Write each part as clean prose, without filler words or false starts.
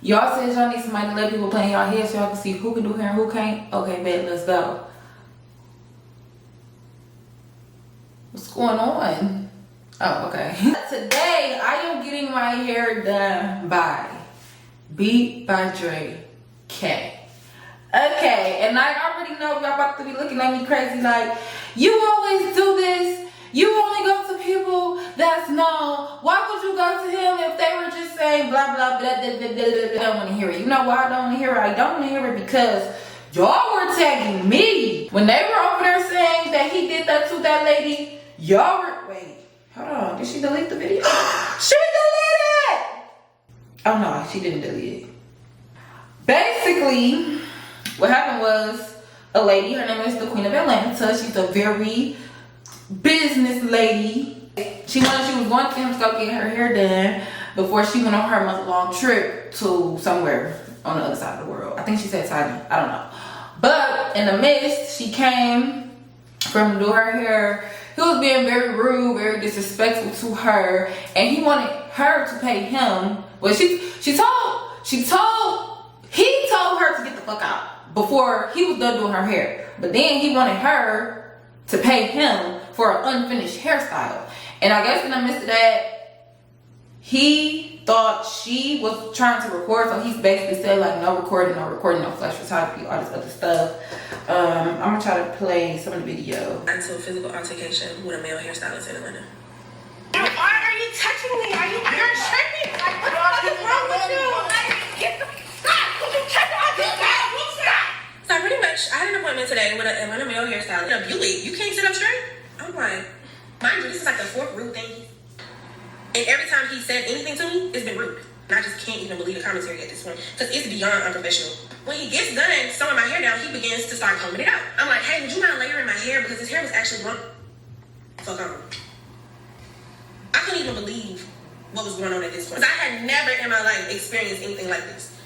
Y'all said y'all need somebody to let people play in y'all head so y'all can see who can do hair and who can't. Okay, bet, let's go. What's going on? Oh, okay. Today, I am getting my hair done by beetbydreek. Okay, and I already know y'all about to be looking at me crazy like, you always do this. You only go to people that's known. Why would you go to him if they were just saying blah, blah, blah, blah, blah, blah, blah. I don't want to hear it. You know why I don't want to hear it? I don't want to hear it because y'all were tagging me. When they were over there saying that he did that to that lady, y'all were, wait, hold on. Did she delete the video? She deleted! Oh no, she didn't delete it. Basically, what happened was a lady, her name is the Queen of Atlanta. She's a very business lady. She was going to him to go get her hair done before she went on her month-long trip to somewhere on the other side of the world. I think she said Thailand. I don't know. But in the midst, she came from do her hair. He was being very rude, very disrespectful to her, and he wanted her to pay him. Well, he told her to get the fuck out before he was done doing her hair. But then he wanted her to pay him for an unfinished hairstyle. And I guess in the midst of that, he thought she was trying to record, so he's basically said like no recording, no flash photography, all this other stuff. I'm gonna try to play some of the video. Into a physical altercation with a male hairstylist in Atlanta. Why are you touching me? You're tripping. Like, what the fuck is wrong with you? Like, get the stop. Would you check out this guy? Stop. So pretty much, I had an appointment today with an Atlanta male hairstylist. A Buick, you can't sit up straight? I'm like, mind you, this is like the fourth rude thing. And every time he said anything to me, it's been rude. And I just can't even believe the commentary at this point. Because it's beyond unprofessional. When he gets done sewing my hair down, he begins to start combing it out. I'm like, hey, would you mind layering my hair? Because his hair was actually long. Fuck on. I couldn't even believe what was going on at this point. Because I had never in my life experienced anything like this.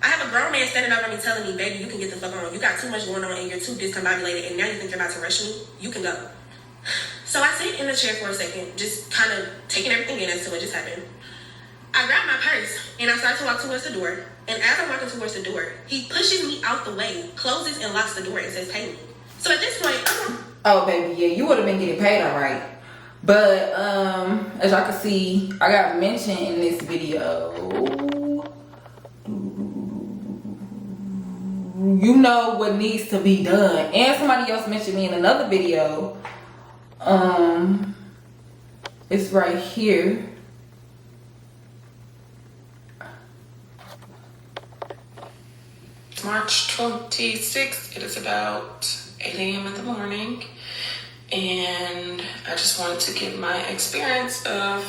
I have a grown man standing over me telling me, baby, you can get the fuck on. You got too much going on and you're too discombobulated and now you think you're about to rush me? You can go. So I sit in the chair for a second, just kind of taking everything in as to what just happened. I grab my purse and I start to walk towards the door. And as I'm walking towards the door, he pushes me out the way, closes and locks the door and says, pay me. So at this point, Oh, baby, yeah, you would have been getting paid all right. But as y'all can see, I got mentioned in this video. You know what needs to be done. And somebody else mentioned me in another video. It's right here. March 26th. It is about 8 a.m. in the morning. And I just wanted to give my experience of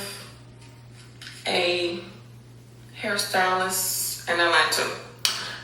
a hairstylist in Atlanta.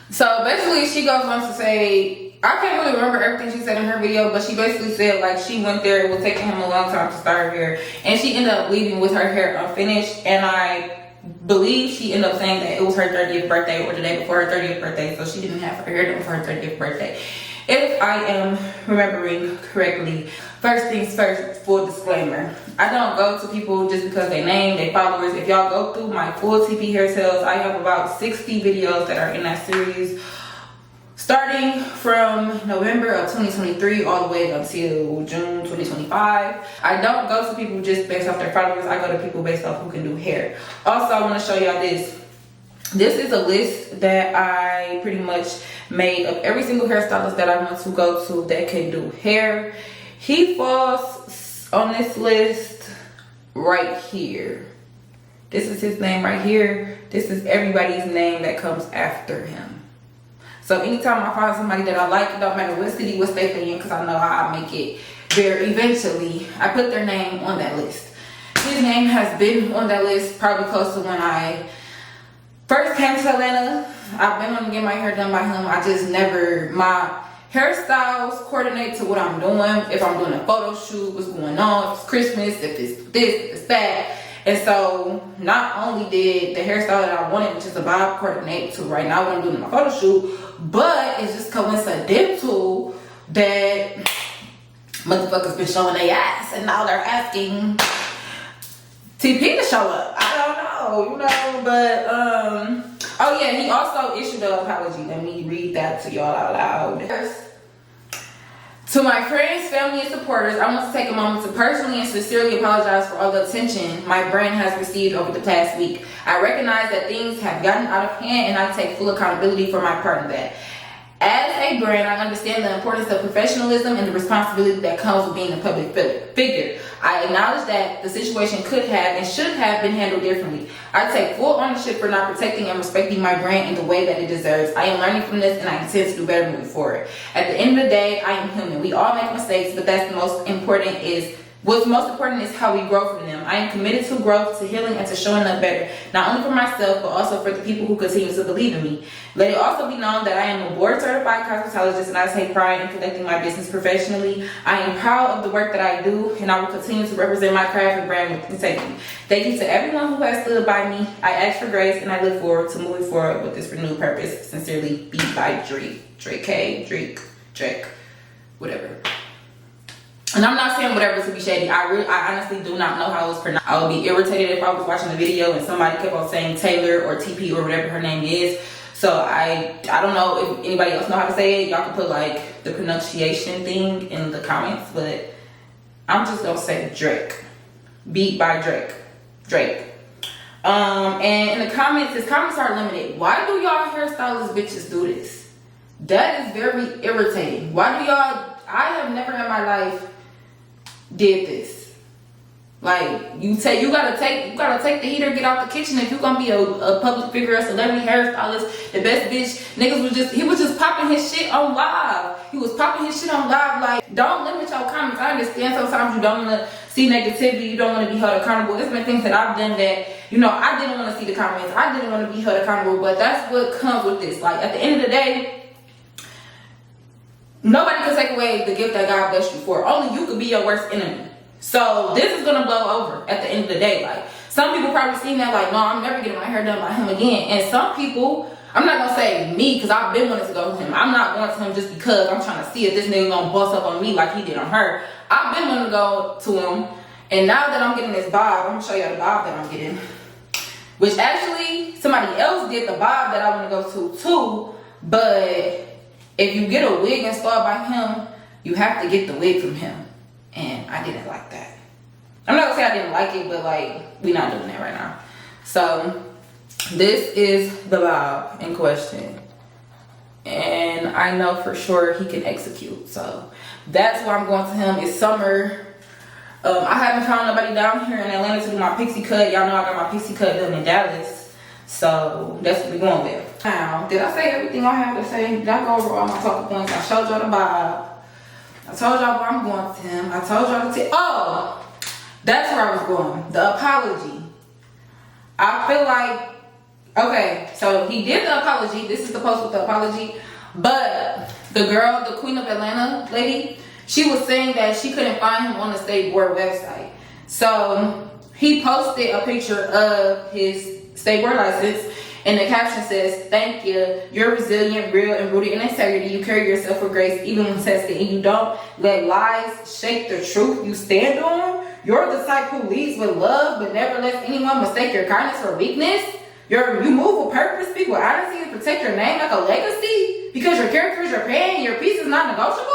So basically she goes on to say, I can't really remember everything she said in her video, but she basically said like she went there, it was taking him a long time to start her hair, and she ended up leaving with her hair unfinished. And I believe she ended up saying that it was her 30th birthday or the day before her 30th birthday, so she didn't have her hair done for her 30th birthday, if I am remembering correctly. First things first, full disclaimer, I don't go to people just because they name, they followers. If y'all go through my full TP hair sales, I have about 60 videos that are in that series, starting from November of 2023 all the way until June 2025. I don't go to people just based off their followers. I go to people based off who can do hair. Also, I want to show y'all this. This is a list that I pretty much made of every single hairstylist that I want to go to that can do hair. He falls on this list right here. This is his name right here. This is everybody's name that comes after him. So anytime I find somebody that I like, it don't matter what city, what state they're in, because I know I'll make it there eventually, I put their name on that list. His name has been on that list probably close to when I first came to Atlanta. I've been wanting to get my hair done by him. I just never, my hairstyles coordinate to what I'm doing. If I'm doing a photo shoot, what's going on, if it's Christmas, if it's this, if it's that. And so not only did the hairstyle that I wanted, which is a bob, coordinate to right now what I'm doing in my photo shoot, but it's just coincidental that motherfuckers been showing their ass and now they're asking TP to show up. I don't know, you know, but Oh yeah, he also issued an apology. Let me read that to y'all out loud. First, to my friends, family, and supporters, I want to take a moment to personally and sincerely apologize for all the attention my brand has received over the past week. I recognize that things have gotten out of hand and I take full accountability for my part in that. As a brand, I understand the importance of professionalism and the responsibility that comes with being a public figure. I acknowledge that the situation could have and should have been handled differently. I take full ownership for not protecting and respecting my brand in the way that it deserves. I am learning from this and I intend to do better moving forward. At the end of the day, I am human. We all make mistakes, but what's most important is how we grow from them. I am committed to growth, to healing, and to showing up better, not only for myself, but also for the people who continue to believe in me. Let it also be known that I am a board-certified cosmetologist and I take pride in conducting my business professionally. I am proud of the work that I do, and I will continue to represent my craft and brand with integrity. Thank you to everyone who has stood by me. I ask for grace, and I look forward to moving forward with this renewed purpose. Sincerely, beetbydreek. Drake, whatever. And I'm not saying whatever to be shady. I honestly do not know how it was pronounced. I would be irritated if I was watching the video and somebody kept on saying Taylor or TP or whatever her name is. So I don't know if anybody else know how to say it. Y'all can put like the pronunciation thing in the comments, but I'm just gonna say Drake. Beat by Drake. And in the comments, his comments are limited. Why do y'all hairstylist bitches do this? That is very irritating. Why do y'all? I have never in my life did this. Like you gotta take the heater, get out the kitchen if you're gonna be a public figure, a celebrity hairstylist, the best bitch. He was just popping his shit on live. He was popping his shit on live. Like, don't limit your comments. I understand sometimes you don't wanna see negativity, you don't wanna be held accountable. There's been things that I've done that, I didn't wanna see the comments. I didn't wanna be held accountable, but that's what comes with this. Like at the end of the day, nobody can take away the gift that God blessed you for. Only you could be your worst enemy. So this is gonna blow over at the end of the day. Like some people probably seen that like, no, I'm never getting my hair done by him again. And some people, I'm not gonna say me because I've been wanting to go to him. I'm not going to him just because I'm trying to see if this nigga gonna bust up on me like he did on her. I've been wanting to go to him, and now that I'm getting this bob, I'm gonna show you the bob that I'm getting. Which actually somebody else did the bob that I want to go to too, but if you get a wig installed by him, you have to get the wig from him. And I didn't like that. I'm not gonna say I didn't like it, but like, we not doing that right now. So this is the bob in question. And I know for sure he can execute. So that's why I'm going to him. It's summer. I haven't found nobody down here in Atlanta to do my pixie cut. Y'all know I got my pixie cut done in Dallas. So that's what we're going with. Now, did I say everything I have to say? Did I go over all my talking points? I showed y'all the bob. I told y'all where I'm going to him. I told y'all to oh, that's where I was going. The apology. I feel like, okay, so he did the apology. This is the post with the apology. But the girl, the Queen of Atlanta lady, she was saying that she couldn't find him on the state board website. So he posted a picture of his state board license. And the caption says, "Thank you. You're resilient, real, and rooted in integrity. You carry yourself with grace even when tested, and you don't let lies shake the truth you stand on. You're the type who leads with love, but never lets anyone mistake your kindness for weakness. You move with purpose, speak with honesty, and protect your name like a legacy because your character is your pain and your peace is not negotiable."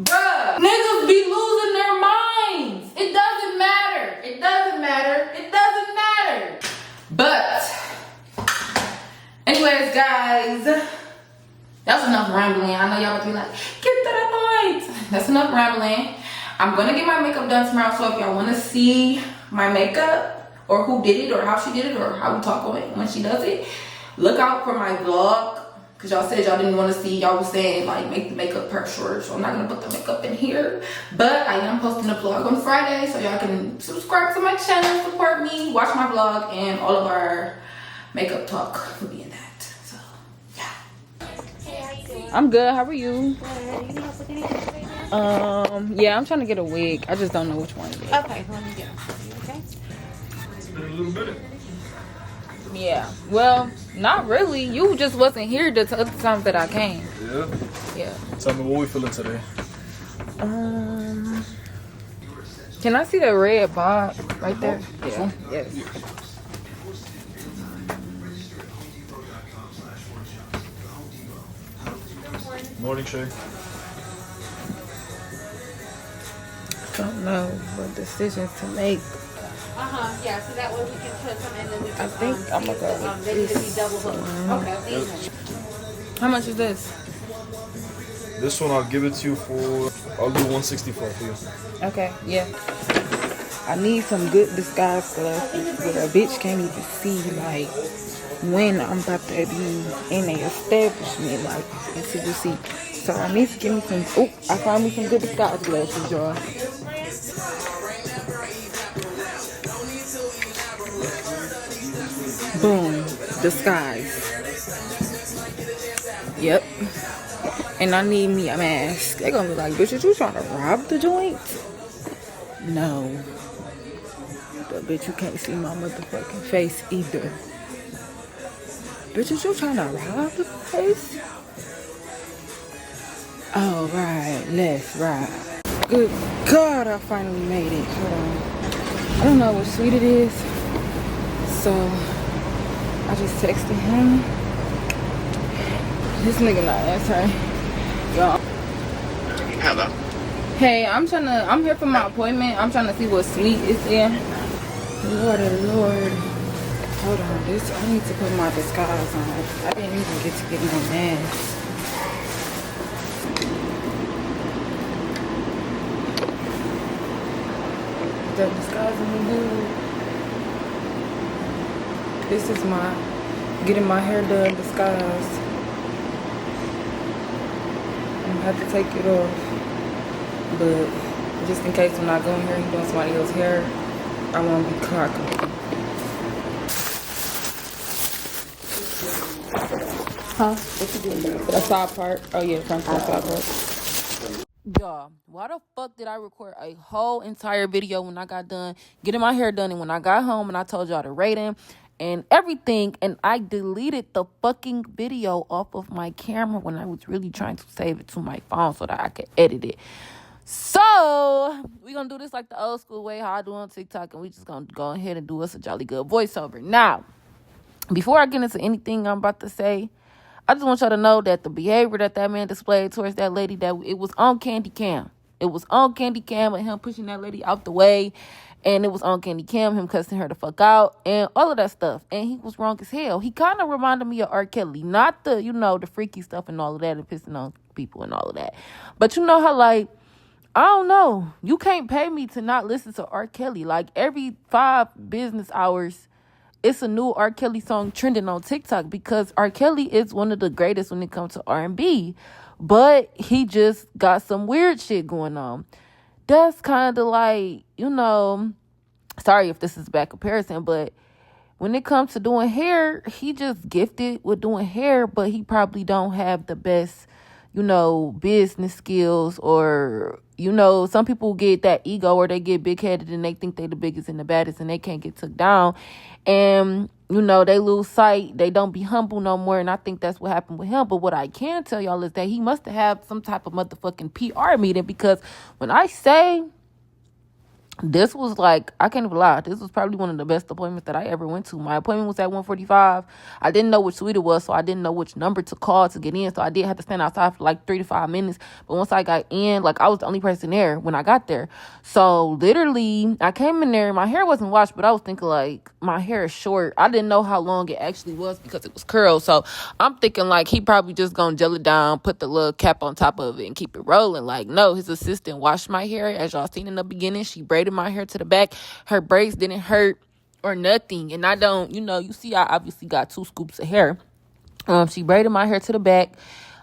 Bruh, niggas be losing their minds. It doesn't matter. It doesn't matter. It doesn't matter. But, anyways, guys, that's enough rambling. I know y'all would be like, get to the point. That's enough rambling. I'm gonna get my makeup done tomorrow, so if y'all wanna see my makeup or who did it or how she did it or how we talk on it when she does it, look out for my vlog. Because y'all said y'all didn't want to see, y'all was saying like make the makeup part short, so I'm not going to put the makeup in here. But I am posting a vlog on Friday, so y'all can subscribe to my channel, support me, watch my vlog, and all of our makeup talk will be in that. So, yeah. Hey, how you doing? I'm good, how are you? Good. You need help with anything? Yeah, I'm trying to get a wig. I just don't know which one. Okay, let me get them for you, okay? It's been a little bit. Yeah, well, not really. You just wasn't here the other times that I came. Yeah. Yeah. Tell me what we feeling today. Can I see the red bob right there? Yeah. Yes. Morning, Shay. Don't know what decisions to make. Yeah, so that way we can put some in and we can, I think I'm gonna go with they need to be this. double hooked. Okay. How much is this? This one I'll give it to you for. I'll do 164 for you. Okay, yeah. I need some good disguise glasses where a bitch can't even see like when I'm about to be in a establishment, like into the seat. So I need to give me some. Oh, I found me some good disguise glasses, y'all. Boom, disguise. Yep. And I need me a mask. They're gonna be like, bitch, you trying to rob the joint? No. But bitch, you can't see my motherfucking face either. Bitch, you trying to rob the place? All right, let's ride. Good God, I finally made it. Hold on. I don't know what street it is. So, I just texted him. This nigga not answering. Y'all. Hello. Hey, I'm here for my appointment. I'm trying to see what suite is in. Lord of Lord. Hold on, I need to put my disguise on. I didn't even get to get my mask. The disguise on me good. This is my getting my hair done disguise. I'm gonna have to take it off. But just in case when I go in here and doing somebody else's hair, I won't be clocking. Huh? What you doing? The side part? Oh yeah, front part, side part. Y'all, why the fuck did I record a whole entire video when I got done getting my hair done and when I got home and I told y'all to rate him and everything, and I deleted the fucking video off of my camera when I was really trying to save it to my phone so that I could edit it. So, we're going to do this like the old school way, how I do on TikTok, and we just going to go ahead and do us a jolly good voiceover. Now, before I get into anything I'm about to say, I just want y'all to know that the behavior that man displayed towards that lady, that it was on candy cam. It was on candy cam and him pushing that lady out the way, and it was on candy cam, him cussing her the fuck out, and all of that stuff, and he was wrong as hell. He kind of reminded me of R. Kelly, not the, the freaky stuff and all of that and pissing on people and all of that, but you know how, like, I don't know. You can't pay me to not listen to R. Kelly. Like, every 5 business hours, it's a new R. Kelly song trending on TikTok because R. Kelly is one of the greatest when it comes to R&B. But he just got some weird shit going on. That's kind of like, sorry if this is a bad comparison, but when it comes to doing hair, he just gifted with doing hair, but he probably don't have the best, business skills, or, some people get that ego or they get big-headed and they think they the biggest and the baddest and they can't get took down. And, they lose sight. They don't be humble no more. And I think that's what happened with him. But what I can tell y'all is that he must have had some type of motherfucking PR meeting, because when I say this was like, I can't even lie, this was probably one of the best appointments that I ever went to. My appointment was at 1:45. I didn't know which suite it was, so I didn't know which number to call to get in. So I did have to stand outside for like 3 to 5 minutes. But once I got in, like, I was the only person there when I got there. So literally, I came in there, my hair wasn't washed, but I was thinking, like, my hair is short. I didn't know how long it actually was because it was curled. So I'm thinking, like, he probably just gonna gel it down, put the little cap on top of it, and keep it rolling. Like, no, his assistant washed my hair. As y'all seen in the beginning, she braided my hair to the back. Her braids didn't hurt or nothing. And I don't, you see, I obviously got 2 scoops of hair. She braided my hair to the back.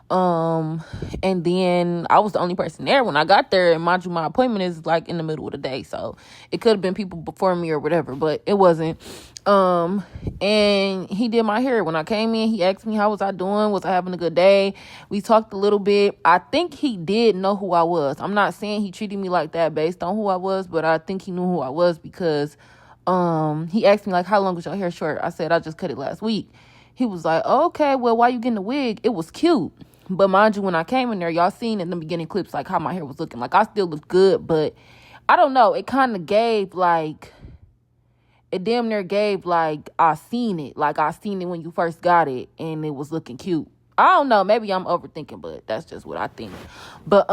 And then I was the only person there when I got there. And mind you, my appointment is like in the middle of the day. So it could have been people before me or whatever, but it wasn't. And he did my hair. When I came in, he asked me, how was I doing? Was I having a good day? We talked a little bit. I think he did know who I was. I'm not saying he treated me like that based on who I was, but I think he knew who I was because, he asked me, like, how long was your hair short? I said, I just cut it last week. He was like, oh, okay, well, why you getting a wig? It was cute. But mind you, when I came in there, y'all seen in the beginning clips, like, how my hair was looking. Like, I still looked good, but I don't know. It kind of gave like, it damn near gave like, I seen it. Like I seen it when you first got it and it was looking cute. I don't know. Maybe I'm overthinking, but that's just what I think. But,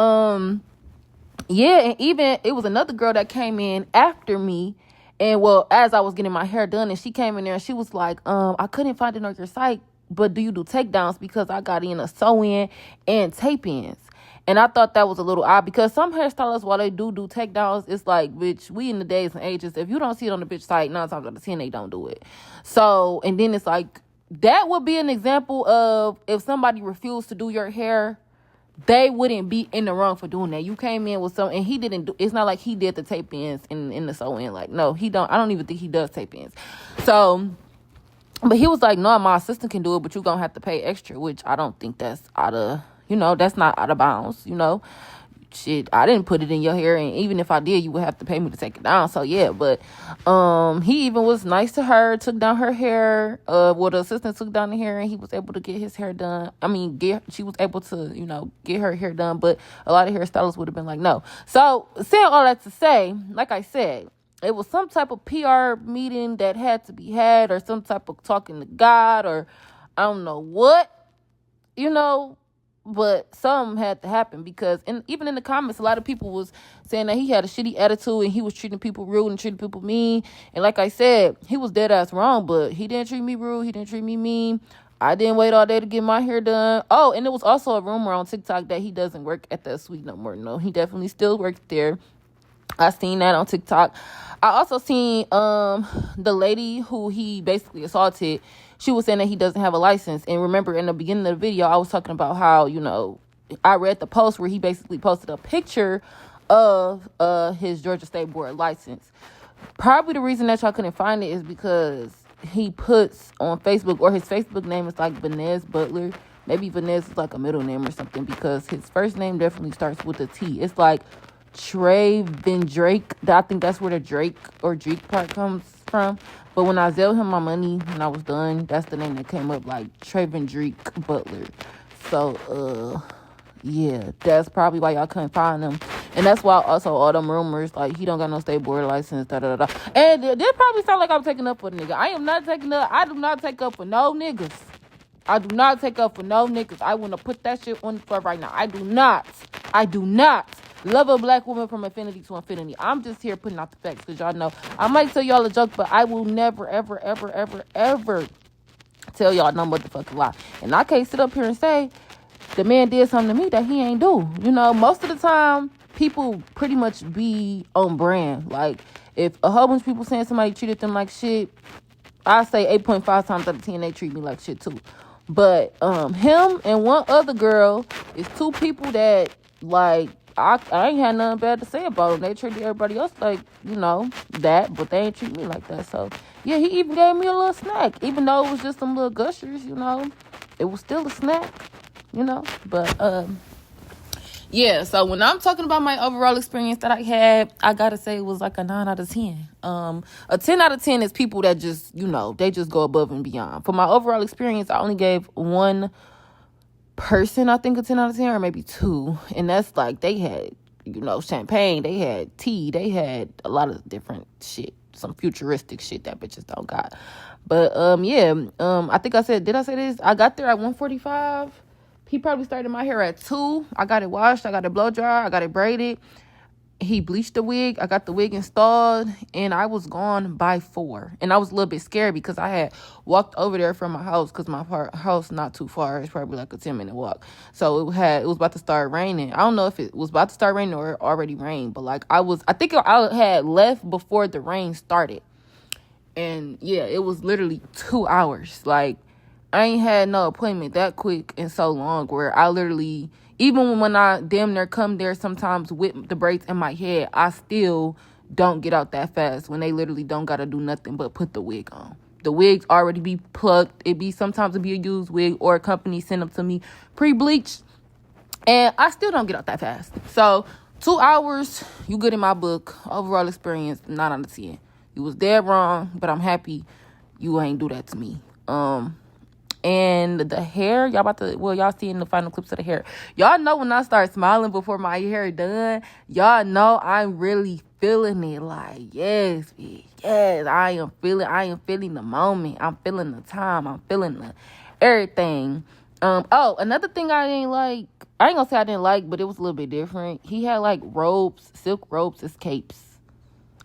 yeah, and even it was another girl that came in after me. And well, as I was getting my hair done, and she came in there and she was like, I couldn't find it on your site, but do you do takedowns? Because I got in a sew-in and tape-ins. And I thought that was a little odd because some hairstylists, while they do takedowns, it's like, bitch, we in the days and ages. If you don't see it on the bitch site, 9 times out of 10, they don't do it. So, and then it's like, that would be an example of if somebody refused to do your hair, they wouldn't be in the wrong for doing that. You came in with something, and he didn't do. It's not like he did the tape ins in the sew in. Like, no, he don't. I don't even think he does tape ins. So, but he was like, no, my assistant can do it, but you're gonna have to pay extra, which I don't think that's out of, that's not out of bounds. Shit, I didn't put it in your hair, and even if I did, you would have to pay me to take it down. So yeah, but he even was nice to her, took down her hair. The assistant took down the hair, and he was able to get his hair done. She was able to, get her hair done, but a lot of hairstylists would have been like, no. So saying all that to say, like I said, it was some type of PR meeting that had to be had, or some type of talking to God, or I don't know what, but something had to happen because even in the comments, a lot of people was saying that he had a shitty attitude and he was treating people rude and treating people mean. And like I said, he was dead ass wrong, but he didn't treat me rude. He didn't treat me mean. I didn't wait all day to get my hair done. Oh, and there was also a rumor on TikTok that he doesn't work at that suite no more. No, he definitely still works there. I seen that on TikTok. I also seen the lady who he basically assaulted. She was saying that he doesn't have a license. And remember, in the beginning of the video, I was talking about how, I read the post where he basically posted a picture of his Georgia State Board license. Probably the reason that y'all couldn't find it is because he puts on Facebook, or his Facebook name is like Vanez Butler. Maybe Vanez is like a middle name or something, because his first name definitely starts with a T. It's like Traven Drake. I think that's where the Drake or Drake part comes from. But when I zelled him my money when I was done, that's the name that came up, like Traven Drake Butler. So, yeah, that's probably why y'all couldn't find him. And that's why also all them rumors, like, he don't got no state board license, da-da-da-da. And they probably sound like I'm taking up for the nigga. I am not taking up. I do not take up for no niggas. I do not take up for no niggas. I want to put that shit on the floor right now. I do not love a black woman from infinity to infinity. I'm just here putting out the facts because y'all know I might tell y'all a joke, but I will never, ever, ever, ever, ever tell y'all no motherfucking lie. And I can't sit up here and say the man did something to me that he ain't do. Most of the time, people pretty much be on brand. Like, if a whole bunch of people saying somebody treated them like shit, I say 8.5 times out of 10 they treat me like shit too. But him and one other girl is two people that, like, I ain't had nothing bad to say about them. They treated everybody else like, that, but they ain't treat me like that. So, yeah, he even gave me a little snack. Even though it was just some little gushers, it was still a snack, But, yeah, so when I'm talking about my overall experience that I had, I gotta say it was like a 9 out of 10. A 10 out of 10 is people that just, they just go above and beyond. For my overall experience, I only gave one person, I think, a 10 out of 10, or maybe 2. And that's like, they had, champagne, they had tea, they had a lot of different shit, some futuristic shit that bitches don't got. But, I think did I say this? I got there at 1:45. He probably started my hair at 2. I got it washed. I got it blow dry. I got it braided. He bleached the wig. I got the wig installed. And I was gone by 4. And I was a little bit scared because I had walked over there from my house because my house not too far. It's probably like a 10-minute walk. So it was about to start raining. I don't know if it was about to start raining or it already rained. But like I think I had left before the rain started. And yeah, it was literally 2 hours. Like, I ain't had no appointment that quick in so long where I literally, even when I damn near come there sometimes with the braids in my head, I still don't get out that fast when they literally don't got to do nothing but put the wig on. The wigs already be plucked. Sometimes it be a used wig or a company send them to me pre-bleached. And I still don't get out that fast. So 2 hours, you good in my book. Overall experience, 9 out of 10. You was dead wrong, but I'm happy you ain't do that to me. And the hair, y'all see in the final clips of the hair. Y'all know when I start smiling before my hair done, y'all know I'm really feeling it. Like, yes, bitch. Yes, I am feeling the moment. I'm feeling the time. I'm feeling the everything. Another thing I ain't gonna say I didn't like, but it was a little bit different. He had like robes, silk robes as capes.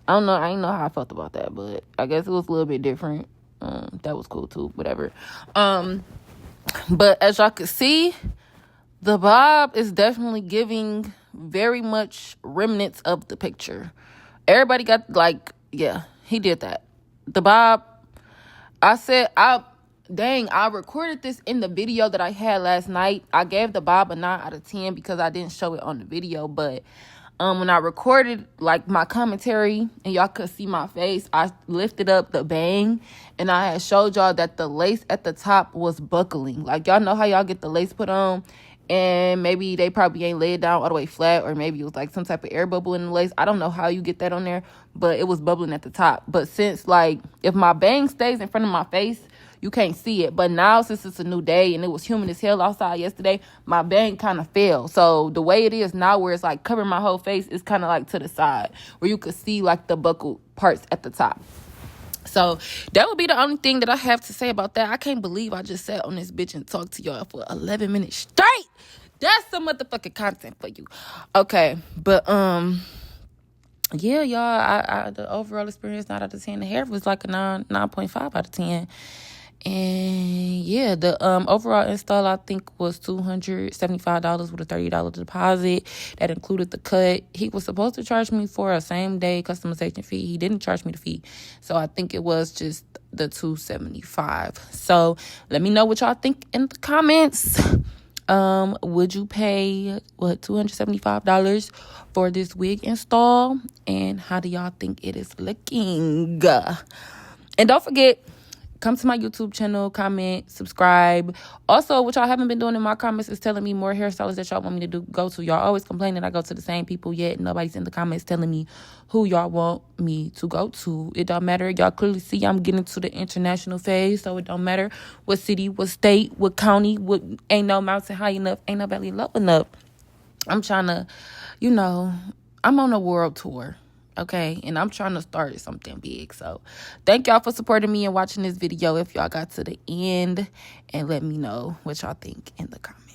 I don't know. I didn't know how I felt about that, but I guess it was a little bit different. That was cool too. Whatever. But as y'all could see, the bob is definitely giving very much remnants of the picture. Everybody got yeah, he did that. The bob. I recorded this in the video that I had last night. I gave the bob a 9 out of 10 because I didn't show it on the video, but when I recorded like my commentary and y'all could see my face, I lifted up the bang and I had showed y'all that the lace at the top was buckling. Like, y'all know how y'all get the lace put on and maybe they probably ain't laid down all the way flat, or maybe it was like some type of air bubble in the lace. I don't know how you get that on there, but it was bubbling at the top. But since like if my bang stays in front of my face, you can't see it. But now, since it's a new day and it was humid as hell outside yesterday, my bang kind of fell. So the way it is now, where it's like covering my whole face, is kind of like to the side where you could see like the buckled parts at the top. So that would be the only thing that I have to say about that. I can't believe I just sat on this bitch and talked to y'all for 11 minutes straight. That's some motherfucking content for you. Okay, but yeah, y'all, I the overall experience 9 out of 10. The hair was like a 9.5 out of 10. And yeah, the overall install I think was $275 with a $30 deposit. That included the cut. He was supposed to charge me for a same day customization fee. He didn't charge me the fee, so I think it was just the $275. So let me know what y'all think in the comments. Would you pay $275 for this wig install, and how do y'all think it is looking? And don't forget, come to my YouTube channel, comment, subscribe. Also, what y'all haven't been doing in my comments is telling me more hairstylists that y'all want me to go to. Y'all always complain that I go to the same people, yet nobody's in the comments telling me who y'all want me to go to. It don't matter. Y'all clearly see I'm getting to the international phase, so it don't matter what city, what state, what county, what ain't no mountain high enough, ain't no valley low enough. I'm trying to, I'm on a world tour. Okay, and I'm trying to start something big. So thank y'all for supporting me and watching this video if y'all got to the end, and let me know what y'all think in the comments.